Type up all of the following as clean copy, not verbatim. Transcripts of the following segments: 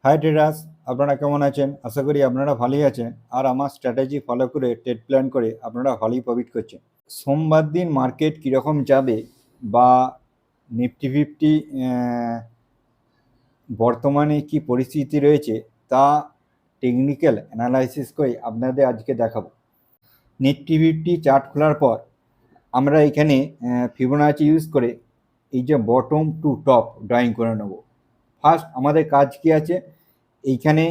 High traders, আপনারা কেমন আছেন? আশা করি আপনারা ভালোই আছেন আর আমার স্ট্র্যাটেজি ফলো করে ট্রেড প্ল্যান করে আপনারা ভালোই প্রফিট করছেন। সোমবার দিন মার্কেট কীরকম যাবে বা নিফটি ফিফটি বর্তমানে কি পরিস্থিতি রয়েছে তা টেকনিক্যাল অ্যানালাইসিস করে আপনাদের আজকে দেখাবো। নিফটি ফিফটি চার্ট খোলার পর আমরা এখানে ফিবোনাচি ইউজ করে এই যে বটম টু টপ ড্রয়িং করে নেব। ফার্স্ট আমাদের কাজ কি আছে, এইখানে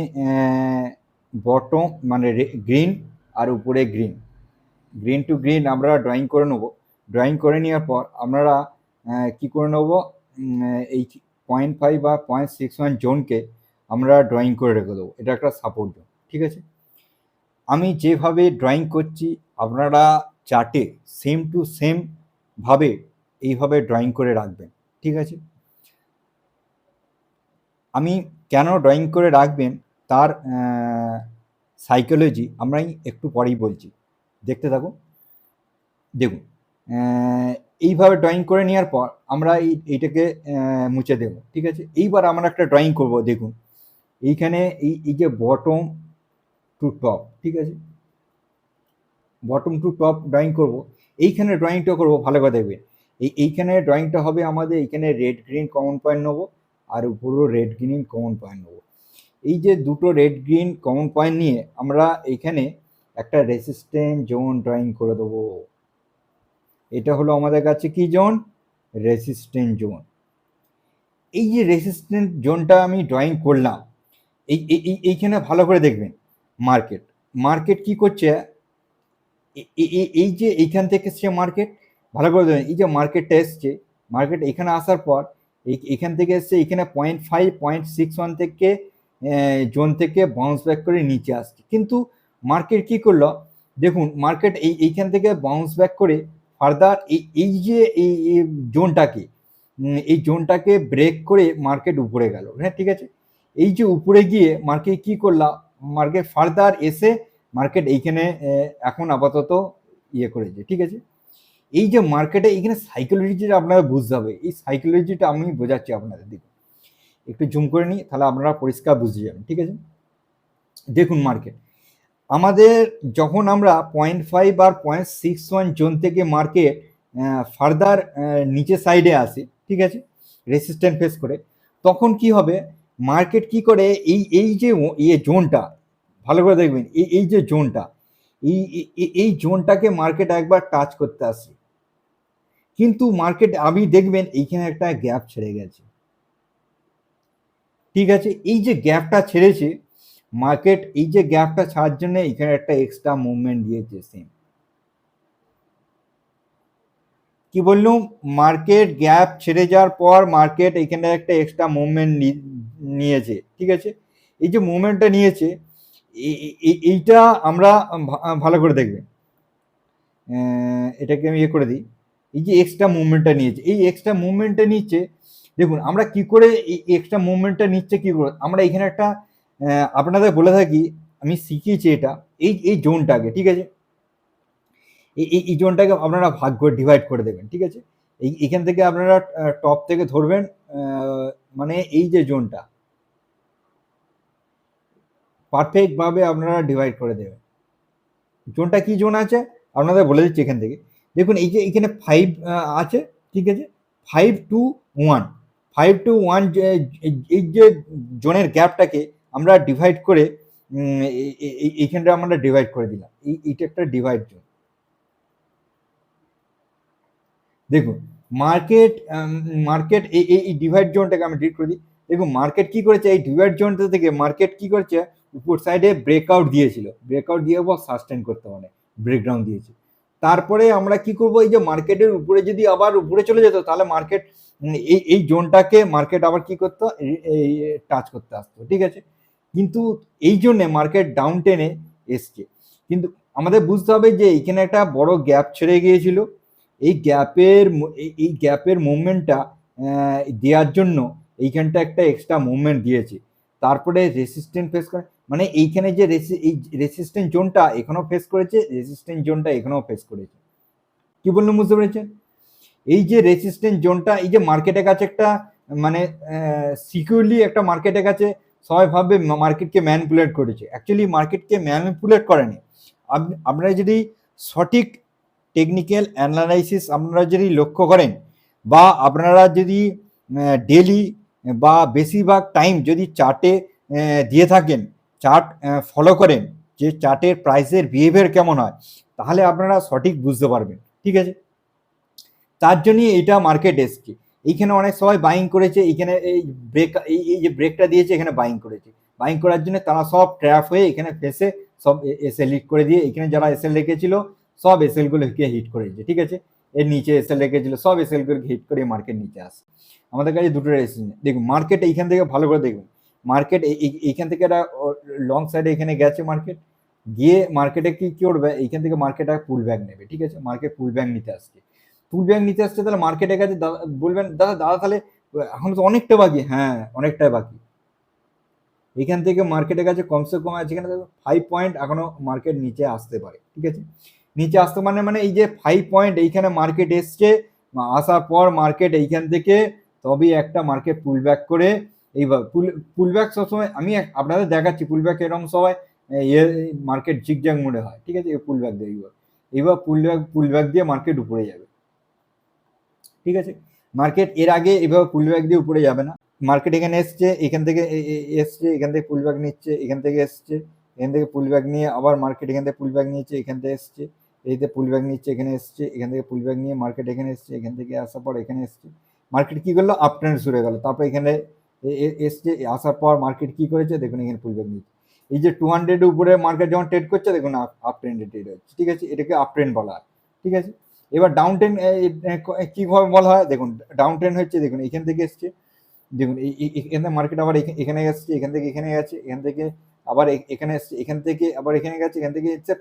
বটম মানে গ্রিন আর উপরে গ্রিন টু গ্রিন আমরা ড্রয়িং করে নেব। ড্রয়িং করে নেওয়ার পর আমরা কি করে নেব, এই 0.5 বা 0.61 জোনকে আমরা ড্রয়িং করে রেখে দেবো। এটা একটা সাপোর্ট জোন, ঠিক আছে। আমি যেভাবে ড্রয়িং করছি আপনারা চার্টে সেম টু সেম ভাবে এইভাবে ড্রয়িং করে রাখবেন, ঠিক আছে। আমি কেন ড্রয়িং করে রাখবেন তার সাইকোলজি আমরা একটু পরেই বলছি, দেখতে থাকুন। দেখুন, এইভাবে ড্রয়িং করে নেওয়ার পর আমরা এইটাকে মুছে দেব, ঠিক আছে। এইবার আমরা একটা ড্রয়িং করব। দেখুন এইখানে এই যে বটম টু টপ, ঠিক আছে, বটম টু টপ ড্রয়িং করব। এইখানে ড্রয়িংটা করব, ভালো করে দেখবেন। এইখানে ড্রয়িংটা হবে আমাদের, এইখানে রেড গ্রিন কমন পয়েন্ট নেবো আর উপরেও রেড গ্রিন কমন পয়েন্ট নেবো। এই যে দুটো রেড গ্রিন কমন পয়েন্ট নিয়ে আমরা এইখানে একটা রেসিস্ট্যান্ট জোন ড্রয়িং করে দেবো। এটা হলো আমাদের কাছে কি জোন? Resistant zone. এই যে রেসিস্ট্যান্ট জোনটা আমি ড্রয়িং করলাম, এইখানে ভালো করে দেখবেন মার্কেট কি করছে। এই যে এইখান থেকে এসছে মার্কেট, ভালো করে দেখবেন। এই যে মার্কেটটা এসছে, মার্কেট এখানে আসার পর এখান থেকে এসছে, এখানে 0.5 0.61 থেকে জোন থেকে বাউন্স ব্যাক করে নিচে আসছে। কিন্তু মার্কেট কি করলো, দেখুন মার্কেট এইখান থেকে বাউন্স ব্যাক করে ফার্দার এই যে এই জোনটাকে ব্রেক করে মার্কেট উপরে গেল। হ্যাঁ, ঠিক আছে। এই যে উপরে গিয়ে মার্কেট কি করলো, মার্কেট ফার্দার এসে মার্কেট এইখানে এখন আপাতত ইয়ে করেছে, ঠিক আছে। এই যে মার্কেটে এইখানে সাইকোলজিটা আপনারা বুঝতে হবে। এই সাইকোলজিটা আমি বোঝাচ্ছি আপনাদের, দেখুন একটু জুম করে নিই, তাহলে আপনারা পরিষ্কার বুঝতে যাবেন, ঠিক আছে। দেখুন মার্কেট আমাদের যখন আমরা 0.5 আর 0.61 জোন থেকে মার্কেট ফার্দার নিচে সাইডে আসে, ঠিক আছে, রেসিস্ট্যান্ট ফেস করে, তখন কি হবে, মার্কেট কি করে এই যে জোনটা ভালো করে দেখবেন, এই যে জোনটা, এই জোনটাকে মার্কেট একবার টাচ করতে আসে। কিন্তু মার্কেট আমি দেখবেন এইখানে একটা গ্যাপ ছেড়ে গেছে, ঠিক আছে। এই যে গ্যাপটা ছেড়েছে মার্কেট, এই যে গ্যাপটা ছাড়ার জন্য এখানে একটা এক্সট্রা মুভমেন্ট দিয়েছে। সেম কি বললুম, মার্কেট গ্যাপ ছেড়ে যাওয়ার পর মার্কেট এখানে একটা এক্সট্রা মুভমেন্ট নিয়েছে, ঠিক আছে। এই যে মুভমেন্টটা নিয়েছে, এইটা আমরা ভালো করে দেখবেন। এটাকে আমি ইয়ে করে দিই। এই যে এক্সট্রা মুভমেন্টটা নিয়েছে, এই এক্সট্রা মুভমেন্টটা নিচ্ছে, দেখুন আমরা কি করে এই এক্সট্রা মুভমেন্টটা নিচ্ছে, কি করে আমরা এখানে একটা আপনাদের বলে থাকি, আমি শিখিয়েছি এটা, এই জোনটাকে, ঠিক আছে, এই জোনটাকে আপনারা ভাগ করে ডিভাইড করে দেবেন, ঠিক আছে। এইখান থেকে আপনারা টপ থেকে ধরবেন, মানে এই যে জোনটা পারফেক্ট ভাবে আপনারা ডিভাইড করে দেবেন। জোনটা কি জোন আছে আপনাদের বলে দিচ্ছি এখান থেকে। দেখুন এই যে এখানে 5 আছে, ঠিক আছে, 5 to 1 এই যে জোনের গ্যাপটাকে আমরা ডিভাইড করে এইখানটা আমরা ডিভাইড করে দিলাম। এইটা একটা ডিভাইড জোন। দেখুন মার্কেট এই ডিভাইড জোনটাকে আমি ডিলিট করে দিই। দেখুন মার্কেট কি করেছে, এই ডিভাইড জোনটা থেকে মার্কেট কি করেছে, উপর সাইডে ব্রেকআউট দিয়েছিল, ব্রেকআউট দিয়ে সাস্টেন করতে মানে ব্রেকডাউন দিয়েছে। তারপরে আমরা কি করব, এই যে মার্কেটের উপরে যদি আবার উপরে চলে যেত, তাহলে মার্কেট এই জোনটাকে মার্কেট আবার কি করতো, এই টাচ করতে আসতো, ঠিক আছে। কিন্তু এই জন্যে মার্কেট ডাউন টেনে এসছে। কিন্তু আমাদের বুঝতে হবে যে এইখানে একটা বড় গ্যাপ ছেড়ে গিয়েছিল। এই গ্যাপের মুভমেন্টটা দেওয়ার জন্য এইখানটা একটা এক্সট্রা মুভমেন্ট দিয়েছে। তারপরে রেসিস্ট্যান্ট ফেস করে, মানে এইখানে যে এই রেসিস্ট্যান্ট জোনটা এখানেও ফেস করেছে, রেসিস্ট্যান্ট জোনটা এখানেও ফেস করেছে। কি বললাম বুঝতে পেরেছেন? এই যে রেসিস্ট্যান্ট জোনটা, এই যে মার্কেটের কাছে একটা মানে সিকিউরলি একটা মার্কেটের কাছে সবাই ভাববে মার্কেটকে ম্যানিপুলেট করেছে। অ্যাকচুয়ালি মার্কেটকে ম্যানিপুলেট করেনি। আপনারা যদি সঠিক টেকনিক্যাল অ্যানালাইসিস আপনারা যদি লক্ষ্য করেন, বা আপনারা যদি ডেলি বা বেশিরভাগ টাইম যদি চার্টে দিয়ে থাকেন, চার্ট ফলো করেন, যে চার্টের প্রাইসের বিহেভিয়ার কেমন হয়, তাহলে আপনারা সঠিক বুঝতে পারবেন। ঠিক আছে, তার জন্যই এটা মার্কেট এসছে। এইখানে অনেক সবাই বাইং করেছে, এইখানে এই ব্রেক, এই যে ব্রেকটা দিয়েছে এখানে বাইং করেছে। বাইং করার জন্য তারা সব ট্র্যাপ হয়ে এখানে ফেসে সব এসএল হিট করে দিয়ে, এখানে যারা এসএল রেখেছিল সব এসএল গুলোকে হিট করেছে। ঠিক আছে, এর নিচে এসএল রেখেছিল সব এসএল গুলোকে হিট করে মার্কেট নিচে আসে। আমাদের কাছে দুটো রেসিস্টেন্স দেখুন, মার্কেট এইখান থেকে ভালো করে দেখুন, মার্কেট এইখান থেকে একটা লং সাইডে এখানে গেছে মার্কেট, গিয়ে মার্কেটে কি করবে, এইখান থেকে মার্কেট পুল ব্যাক নেবে। ঠিক আছে, মার্কেট পুল ব্যাক নিতে আসছে, পুল ব্যাক নিতে আসছে, তাহলে মার্কেটের কাছে বলবেন দাদা তাহলে এখন তো অনেকটা বাকি। হ্যাঁ, অনেকটাই বাকি। এখান থেকে মার্কেটের কাছে কমসে কম আছে এখানে 5 পয়েন্ট এখনো মার্কেট নিচে আসতে পারে। ঠিক আছে, নিচে আসতে মানে এই যে 5 পয়েন্ট এইখানে মার্কেট এসছে, আসার পর মার্কেট এইখান থেকে তবেই একটা মার্কেট পুল ব্যাক করে, এইবার পুল ব্যাক সবসময় আমি আপনাদের দেখাচ্ছি পুল ব্যাক এরকম সবাই মার্কেট জিগজ্যাগ মোডে হয়। ঠিক আছে, পুল ব্যাক দিয়ে এইবার পুল ব্যাক দিয়ে মার্কেট উপরে যাবে। ঠিক আছে, মার্কেট এর আগে এভাবে পুল ব্যাক দিয়ে উপরে যাবে না। মার্কেট এখানে এসছে, এখান থেকে এসছে, এখান থেকে পুল ব্যাক নিচ্ছে, এখান থেকে এসছে, এখান থেকে পুল ব্যাক নিয়ে আবার মার্কেট এখান থেকে পুল ব্যাক নিয়েছে, এখান থেকে এসছে, এইতে পুল ব্যাক নিচ্ছে, এখানে এসছে, এখান থেকে পুল ব্যাক নিয়ে মার্কেট এখানে এসছে, এখান থেকে আসার পর এখানে এসছে, মার্কেট কি করলো, আপ ট্রেন্ড শুরু হয়ে গেল। তারপর এখানে এসছে, আসার পর মার্কেট কি করেছে দেখুন, এখানে পুল ব্যাক নিচ্ছে। এই যে 200 উপরে মার্কেট যখন ট্রেড করছে দেখুন আপ ট্রেন্ডে ট্রেড হচ্ছে। ঠিক আছে, এটাকে আপ ট্রেন্ড বলা হয়। ঠিক আছে, এবার ডাউন ট্রেন্ড কিভাবে বলা হয় দেখুন, ডাউন ট্রেন্ড হচ্ছে দেখুন এখান থেকে এসছে, দেখুন এখানে মার্কেট আবার এখানে গেছে, এখান থেকে এখানে গেছে, এখান থেকে আবার এখানে এসছে, এখান থেকে আবার এখানে গেছে, এখান থেকে হচ্ছে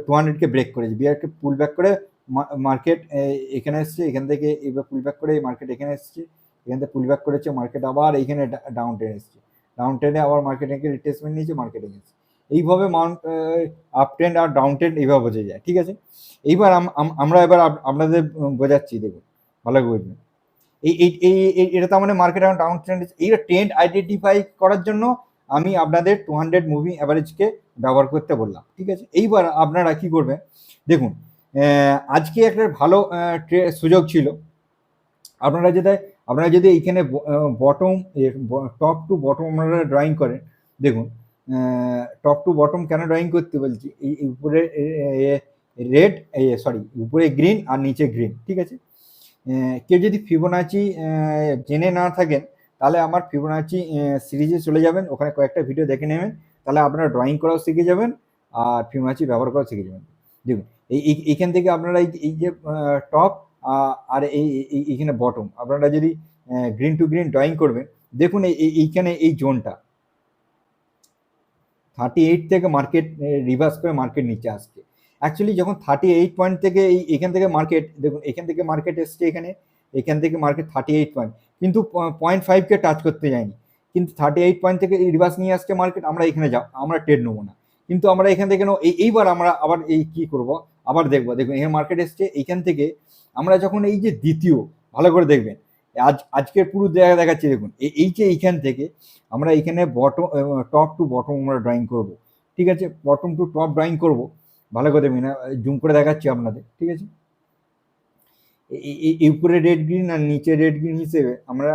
200কে ব্রেক করেছে, বিয়ারকে পুল ব্যাক করে মার্কেট এখানে এসছে, এখান থেকে এবার পুল ব্যাক করে মার্কেট এখানে এসছে, এখান থেকে পুল ব্যাক করেছে মার্কেট আবার এইখানে ডাউন ট্রেন এসছে, ডাউন ট্রেনে আবার মার্কেট রিট্রেসমেন্ট নিয়েছে, মার্কেটে গেছে। এইভাবে আপ ট্রেন্ড আর ডাউন ট্রেন্ড এইভাবে বোঝা যায়। ঠিক আছে, এইবার আমরা এবার আপনাদের বোঝাচ্ছি, দেখুন ভালো করে বুঝবেন। এটা তার মানে মার্কেট এখন ডাউন ট্রেন্ড। এই ট্রেন্ড আইডেন্টিফাই করার জন্য আমি আপনাদের 200 মুভিং অ্যাভারেজকে ব্যবহার করতে বললাম। ঠিক আছে, এইবার আপনারা কি করবেন দেখুন, আজকে একটা ভালো সুযোগ ছিল। আপনারা যদি এইখানে বটম, টপ টু বটম আপনারা ড্রয়িং করেন, দেখুন টপ টু বটম কেন ড্রয়িং করতে বলছি, এই উপরে রেড, উপরে গ্রিন আর নিচে গ্রিন। ঠিক আছে, কেউ যদি ফিবোনাচি জেনে না থাকেন, তাহলে আমার ফিবোনাচি সিরিজে চলে যাবেন, ওখানে কয়েকটা ভিডিও দেখে নেবেন, তাহলে আপনারা ড্রয়িং করাও শিখে যাবেন আর ফিবোনাচি ব্যবহার করাও শিখে যাবেন। দেখুন এইখান থেকে আপনারা এই যে টপ আর এইখানে বটম, আপনারা যদি গ্রিন টু গ্রিন ড্রয়িং করবেন, দেখুন এইখানে এই জোনটা 38 থেকে মার্কেট রিভার্স করে মার্কেট নিচে আসছে। অ্যাকচুয়ালি যখন 38 পয়েন্ট থেকে এখান থেকে মার্কেট, দেখুন এখান থেকে মার্কেট এসছে, এখান থেকে মার্কেট 38 পয়েন্ট, কিন্তু 0.5কে টাচ করতে যায়নি, কিন্তু 38 পয়েন্ট থেকে রিভার্স নিয়ে আসছে মার্কেট, আমরা এখানে আমরা ট্রেড নেবো না, কিন্তু আমরা এখান থেকে এইবার আমরা আবার কি করব, আবার দেখবো। দেখুন এখানে মার্কেট এসছে, এইখান থেকে আমরা যখন এই যে দ্বিতীয়, ভালো করে দেখবেন আজকের পুরো দেখাচ্ছি, দেখুন এই যে এইখান থেকে আমরা এখানে বটম, টপ টু বটম আমরা ড্রয়িং করব। ঠিক আছে, বটম টু টপ ড্রয়িং করব, ভালো করে দেখবেন, জুম করে দেখাচ্ছি আপনাদের। ঠিক আছে, এই উপরে রেড গ্রিন আর নিচে রেড গ্রিন হিসেবে আমরা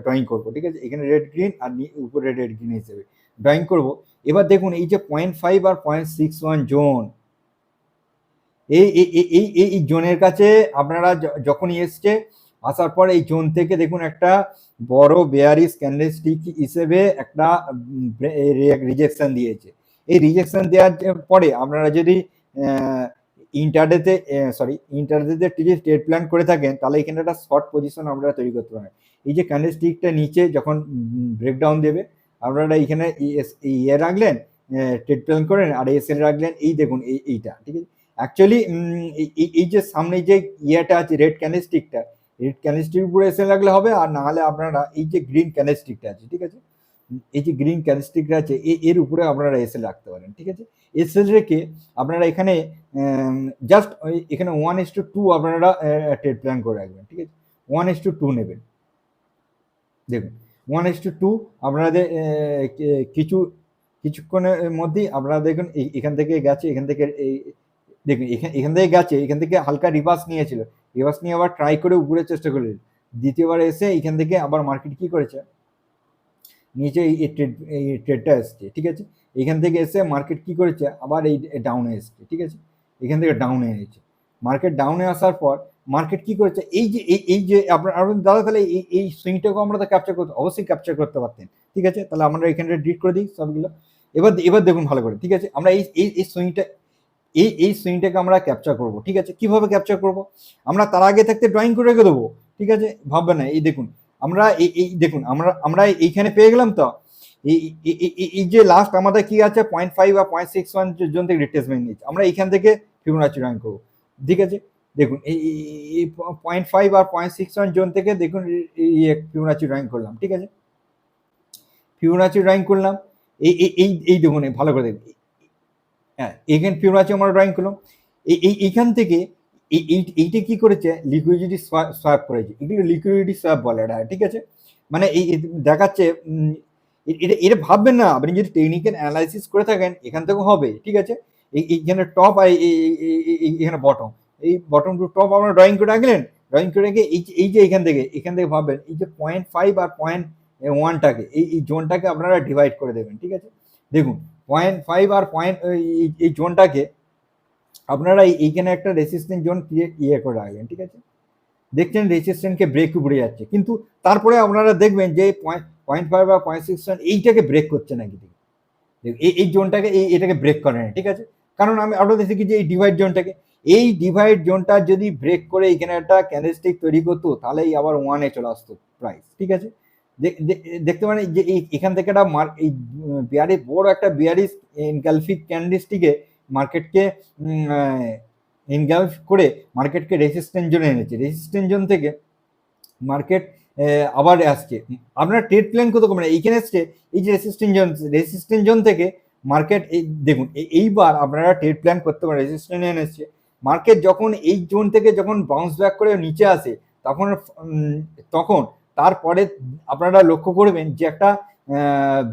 ড্রয়িং করব। ঠিক আছে, এখানে রেড গ্রিন আর উপরে রেড গ্রিন হিসেবে ড্রয়িং করব। এবার দেখুন এই যে 0.5 আর 0.61 জোন, এই জোনের কাছে আপনারা যখনই এসছে, আসার পর এই জোন থেকে দেখুন একটা বড় বেয়ারিশ ক্যান্ডেলস্টিক হিসেবে একটা রিজেকশন দিয়েছে। এই রিজেকশন দেওয়ার পরে আপনারা যদি ইন্টারডেতে ট্রেড প্ল্যান করে থাকেন, তাহলে এখানে একটা শর্ট পজিশন আপনারা তৈরি করতে পারেন। এই যে ক্যান্ডেলস্টিকটা নিচে যখন ব্রেকডাউন দেবে, আপনারা এইখানে ইয়ে রাখলেন, ট্রেড প্ল্যান করেন, আর এসএল রাখলেন, এই দেখুন এইটা। ঠিক আছে, অ্যাকচুয়ালি এই যে সামনে যে ইয়েটা আছে রেড ক্যান্ডেলস্টিকটা, রেড ক্যান্ডেলস্টিক উপরে এসে লাগলে হবে, আর না হলে আপনারা এই যে গ্রিন ক্যান্ডেলস্টিকটা আছে, ঠিক আছে, এই যে গ্রিন ক্যান্ডেলস্টিকটা আছে এর উপরে আপনারা এসএল রাখতে পারেন। ঠিক আছে, এসএল রেখে আপনারা এখানে জাস্ট এখানে 1:2 আপনারা ট্রেড প্ল্যান করে রাখবেন। ঠিক আছে, 1:2 নেবেন। দেখুন 1:2 আপনাদের কিছুক্ষণের মধ্যেই আপনারা দেখুন এখান থেকে গেছে, এখান থেকে এই দেখুন এখান থেকে গেছে, এখান থেকে হালকা রিভার্স নিয়েছিল, রিভার্স নিয়ে আবার ট্রাই করে উপরের চেষ্টা করলেন, দ্বিতীয়বার এসে এখান থেকে আবার মার্কেট কি করেছে, নিচে এই ট্রেডটা এসছে, ঠিক আছে। এখান থেকে এসে মার্কেট কি করেছে, আবার এই ডাউনে এসছে, ঠিক আছে। এখান থেকে ডাউনে এনেছে, মার্কেট ডাউনে আসার পর মার্কেট কি করেছে, এই যে আপনার দাদা তাহলে এই সুইংটাকে আমরা তো ক্যাপচার করতে, অবশ্যই ক্যাপচার করতে পারতেন, ঠিক আছে। তাহলে আমরা এখানে ডিলিট করে দিই সবগুলো। এবার দেখুন ভালো করে, ঠিক আছে। আমরা এই সুইংটা এই সুইংটাকে আমরা ক্যাপচার করব, ঠিক আছে। কিভাবে ক্যাপচার করব, আমরা তার আগে থাকতে ড্রয়িং করে রেখে দেবো, ঠিক আছে। ভাববেন না, এই দেখুন আমরা এই দেখুন আমরা এইখানে পেয়ে গেলাম তো, এই যে লাস্ট আমাদের কি আছে 0.5 বা 0.61 জন থেকে রিট্রেসমেন্ট নিচ্ছে, আমরা এইখান থেকে ফিবোনাচি ড্রয়িং করবো, ঠিক আছে। দেখুন এই 0.5 আর 0.61 জোন থেকে দেখুন ফিবোনাচি ড্রয়িং করলাম, ঠিক আছে। ফিবোনাচি ড্রয়িং করলাম, এই দেখুন ভালো করে দেখুন, হ্যাঁ এখানে ফিবোনাচি আমরা ড্রয়িং করলাম, এইখান থেকে এইটা কি করেছে, লিকুইডিটি সোয়াপ করেছে, এগুলো লিকুইডিটি সোয়াপ বলে এটা, ঠিক আছে। মানে এই দেখাচ্ছে, এটা ভাববেন না, আপনি যদি টেকনিক্যাল অ্যানালাইসিস করে থাকেন এখান থেকেও হবে, ঠিক আছে। এইখানে টপ আর এখানে বটম, এই বটম টু টপ আপনারা ড্রয়িং করে রাখলেন, ড্রয়িং করে রেখে এই যে এখান থেকে ভাববেন, এই যে 0.5 আর 0.1টাকে এই জোনটাকে আপনারা ডিভাইড করে দেবেন, ঠিক আছে। দেখুন 0.5 আর এই জোনটাকে আপনারা এইখানে একটা রেসিস্ট্যান্ট জোন করে রাখবেন, ঠিক আছে। দেখছেন রেসিস্ট্যান্টকে ব্রেক উপরে যাচ্ছে, কিন্তু তারপরে আপনারা দেখবেন যে 0.5 বা 0.61 এইটাকে ব্রেক করছে নাকি, এই জোনটাকে এটাকে ব্রেক করে না, ঠিক আছে। কারণ আমরা দেখি যে এই ডিভাইড জোনটা যদি ব্রেক করে এখানে একটা ক্যান্ডেলস্টিক তৈরি করতো, তাহলেই আবার 1-এ চলে আসতো প্রাইস, ঠিক আছে। দেখতে পারেন যে এখান থেকে একটা এই বড় একটা বিয়ারিশ এনগালফিক ক্যান্ডেলস্টিকে মার্কেটকে এনগালফ করে মার্কেটকে রেসিস্ট্যান্ট জোনে এনেছে, রেসিস্ট্যান্ট জোন থেকে মার্কেট আবার আসছে। আপনারা ট্রেড প্ল্যান করতে পারবেন, এইখানে এসছে এই যে রেসিস্ট্যান্ট জোন থেকে মার্কেট দেখুন এইবার আপনারা ট্রেড প্ল্যান করতে পারেন, রেসিস্ট্যান্ট জোন এসছে, মার্কেট যখন এই জোন থেকে যখন বাউন্স ব্যাক করে নিচে আসে তখন তারপরে আপনারা লক্ষ্য করবেন যে একটা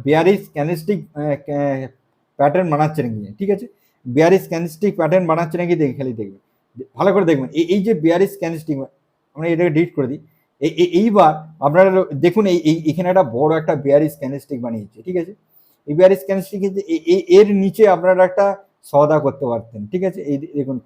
বেয়ারিশ ক্যান্ডেলস্টিক প্যাটার্ন বানাচ্ছে নাকি, ঠিক আছে। বেয়ারিশ ক্যান্ডেলস্টিক প্যাটার্ন বানাচ্ছে নাকি খালি দেখবেন, ভালো করে দেখবেন। এই যে বেয়ারিশ ক্যান্ডেলস্টিক, আমরা এটাকে ডিলিট করে দিই। এইবার আপনারা দেখুন এইখানে একটা বড় একটা বেয়ারিশ ক্যান্ডেলস্টিক বানিয়েছে, ঠিক আছে। এই বেয়ারিশ ক্যান্ডেলস্টিক এর নিচে আপনারা একটা সওদা করতে পারতেন, ঠিক আছে। এই দেখুন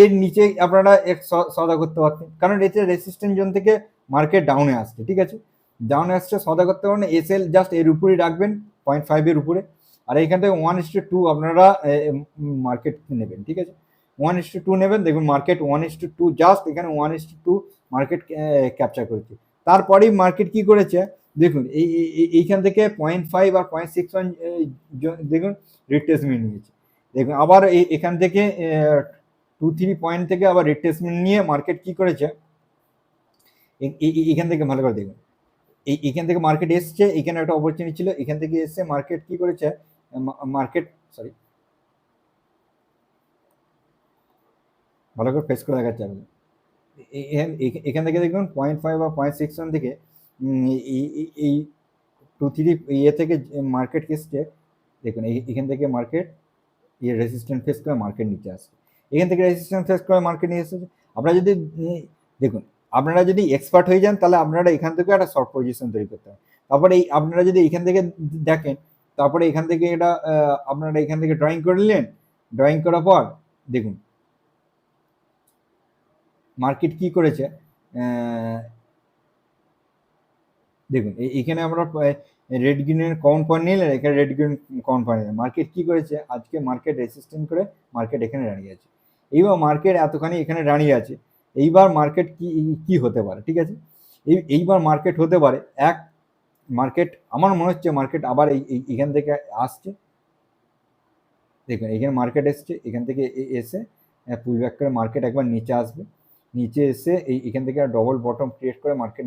এর নিচে আপনারা এক সওদা করতে পারতেন, কারণ এতে রেসিস্ট্যান্ট জোন থেকে মার্কেট ডাউনে আসছে, ঠিক আছে। ডাউনে আসছে, সওদা করতে পারেন, এসএল জাস্ট এর উপরেই রাখবেন 0.5 এর উপরে, আর এইখান থেকে 1:2 আপনারা মার্কেট নেবেন, ঠিক আছে। 1:2 নেবেন, দেখুন মার্কেট 1:2 জাস্ট এখানে 1:2 মার্কেট ক্যাপচার করেছে। তারপরেই মার্কেট কি করেছে দেখুন, এইখান থেকে 0.5 আর 0.61 দেখুন রিট্রেসমেন্ট নিয়েছে, দেখুন আবার এখান থেকে 2-3 পয়েন্ট থেকে আবার রিট্রেসমেন্ট নিয়ে মার্কেট কি করেছে, এখান থেকে ভালো করে দেখুন, এখান থেকে মার্কেট এসছে, এখানে একটা অপরচুনিটি ছিল, এখান থেকে এসছে মার্কেট কি করেছে, ভালো করে ফেস করে দেখাচ্ছে আপনি, এখান থেকে দেখুন 0.5 বা 0.61 থেকে এই 2-3 ইয়ে থেকে মার্কেট এসছে, দেখুন এখান থেকে মার্কেট রেজিস্ট্যান্স ফেস করে মার্কেট নিচে আসছে, এখান থেকে রেজিস্ট্যান্স ফেস করে মার্কেট নিয়ে এসেছে। আপনারা যদি দেখুন, আপনারা যদি এক্সপার্ট হয়ে যান তাহলে আপনারা এখান থেকে একটা শর্ট পজিশন তৈরি করতে হবে। তারপরে আপনারা যদি এখান থেকে দেখেন, তারপরে এখান থেকে এটা আপনারা এখান থেকে ড্রয়িং করে নিলেন, ড্রয়িং করার পর দেখুন মার্কেট কি করেছে, দেখুন এইখানে আমরা রেড গ্রিনের কাউন্ট পয়েন্ট নিলেন, এখানে রেড গ্রিন কাউন্ট পয়েন্ট নিলেন, মার্কেট কি করেছে, আজকে মার্কেট রেসিস্ট্যান্ট করে মার্কেট এখানে দাঁড়িয়ে আছে। এইবার মার্কেট এতখানি এখানে দাঁড়িয়ে আছে, এইবার মার্কেট কি হতে পারে, ঠিক আছে। এইবার মার্কেট হতে পারে মার্কেট আমার মনে হচ্ছে মার্কেট আবার এইখান থেকে আসছে, দেখুন এখানে মার্কেট এসছে, এখান থেকে এসে পুল ব্যাক করে মার্কেট একবার নিচে আসবে, নিচে এসে এখান থেকে ডবল বটম ক্রিয়েট করে মার্কেট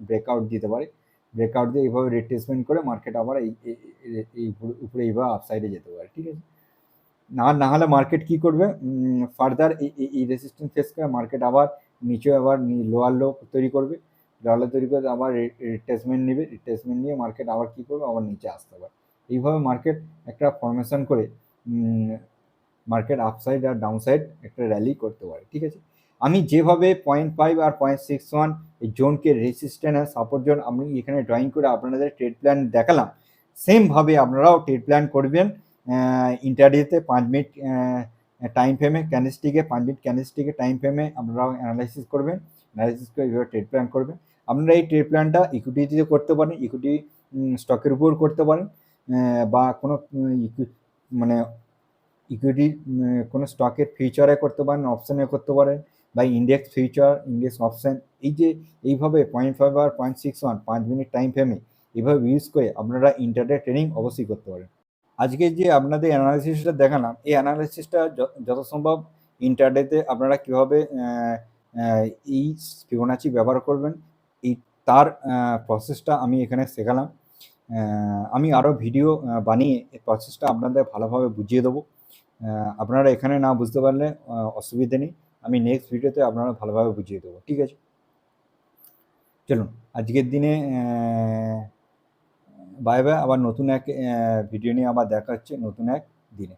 ব্রেকআউট দিতে পারে, ব্রেকআউট দিয়ে এইভাবে রিট্রেসমেন্ট করে মার্কেট আবার এই উপরে এইভাবে আপসাইডে যেতে পারে, ঠিক আছে। না হলে মার্কেট কি করবে, ফার্দার এই রেজিস্ট্যান্স ফেস করে মার্কেট আবার নিচে আবার লোয়ার লো তৈরি করবে, ডলার তৈরি করে আবার রিট্রেসমেন্ট নেবে, রিট্রেসমেন্ট নিয়ে মার্কেট আবার কী করবে, আবার নিচে আসতে পারে। এইভাবে মার্কেট একটা ফরমেশন করে মার্কেট আপসাইড আর ডাউনসাইড একটা র্যালি করতে পারে, ঠিক আছে। আমি যেভাবে 0.5 আর 0.61 এই জোনকে রেজিস্ট্যান্স আর সাপোর্ট জোন আমি এখানে ড্রয়িং করে আপনাদের ট্রেড প্ল্যান দেখালাম, সেমভাবে আপনারাও ট্রেড প্ল্যান করবেন। ইন্টারডেতে 5 মিনিট টাইম ফ্রেমে ক্যান্ডেলস্টিকে 5 মিনিট ক্যান্ডেলস্টিকে টাইম ফ্রেমে আপনারাও অ্যানালাইসিস করবেন, অ্যানালাইসিস করে এইভাবে ট্রেড প্ল্যান করবেন। আপনারা এই ট্রেড প্ল্যানটা ইকুইটিতে করতে পারেন, ইকুইটি স্টকের উপর করতে পারেন, বা কোনো মানে ইকুইটি কোনো স্টকের ফিউচারে করতে পারেন, অপশানে করতে পারেন, বা ইন্ডেক্স ফিউচার, ইন্ডেক্স অপশান। এই যে এইভাবে 0.5 আর 0.61 5 মিনিট টাইম ফ্রেমে এইভাবে ইউজ করে আপনারা ইন্টারডে ট্রেডিং অবশ্যই করতে পারেন। আজকে যে আপনাদের অ্যানালাইসিসটা দেখালাম, এই অ্যানালাইসিসটা যত সম্ভব ইন্টারডেতে আপনারা কীভাবে এই ফিবোনাচি ব্যবহার করবেন এই তার প্রসেসটা আমি এখানে শেখালাম। আমি আরও ভিডিও বানিয়ে এই প্রসেসটা আপনাদের ভালোভাবে বুঝিয়ে দেবো। আপনারা এখানে না বুঝতে পারলে অসুবিধে নেই, আমি নেক্সট ভিডিওতে আপনারা ভালোভাবে বুঝিয়ে দেবো, ঠিক আছে। চলুন আজকের দিনে বাই বাই, আবার নতুন এক ভিডিও নিয়ে আবার দেখা হচ্ছে নতুন এক দিনে।